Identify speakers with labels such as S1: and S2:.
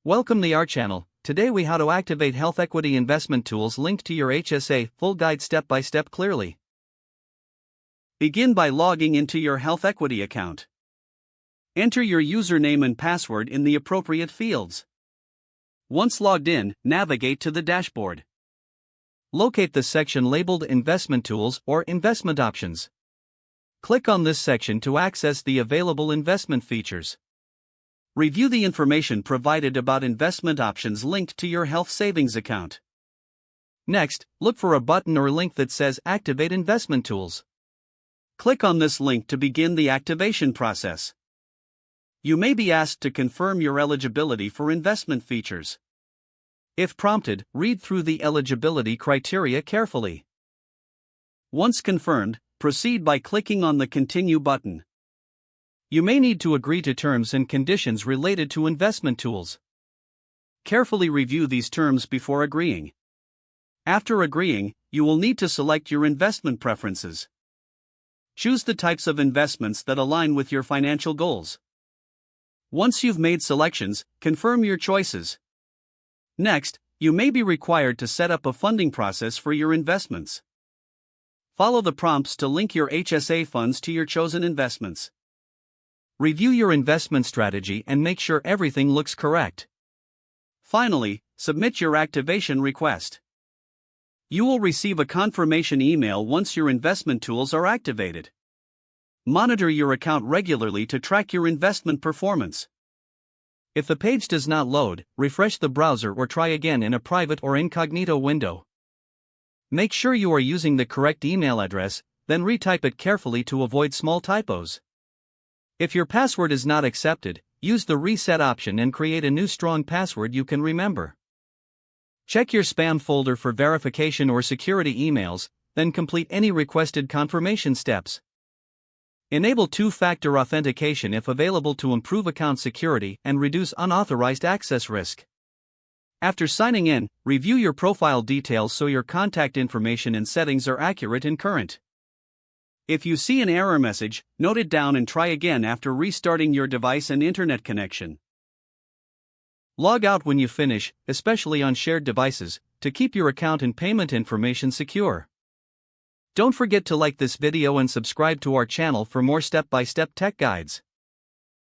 S1: Welcome to our channel. Today we how to activate HealthEquity investment tools linked to your HSA, full guide step by step clearly. Begin by logging into your HealthEquity account. Enter your username and password in the appropriate fields. Once logged in, navigate to the dashboard. Locate the section labeled Investment Tools or Investment Options. Click on this section to access the available investment features. Review the information provided about investment options linked to your health savings account. Next, look for a button or link that says Activate Investment Tools. Click on this link to begin the activation process. You may be asked to confirm your eligibility for investment features. If prompted, read through the eligibility criteria carefully. Once confirmed, proceed by clicking on the Continue button. You may need to agree to terms and conditions related to investment tools. Carefully review these terms before agreeing. After agreeing, you will need to select your investment preferences. Choose the types of investments that align with your financial goals. Once you've made selections, confirm your choices. Next, you may be required to set up a funding process for your investments. Follow the prompts to link your HSA funds to your chosen investments. Review your investment strategy and make sure everything looks correct. Finally, submit your activation request. You will receive a confirmation email once your investment tools are activated. Monitor your account regularly to track your investment performance. If the page does not load, refresh the browser or try again in a private or incognito window. Make sure you are using the correct email address, then retype it carefully to avoid small typos. If your password is not accepted, use the reset option and create a new strong password you can remember. Check your spam folder for verification or security emails, then complete any requested confirmation steps. Enable two-factor authentication if available to improve account security and reduce unauthorized access risk. After signing in, review your profile details so your contact information and settings are accurate and current. If you see an error message, note it down and try again after restarting your device and internet connection. Log out when you finish, especially on shared devices, to keep your account and payment information secure. Don't forget to like this video and subscribe to our channel for more step-by-step tech guides.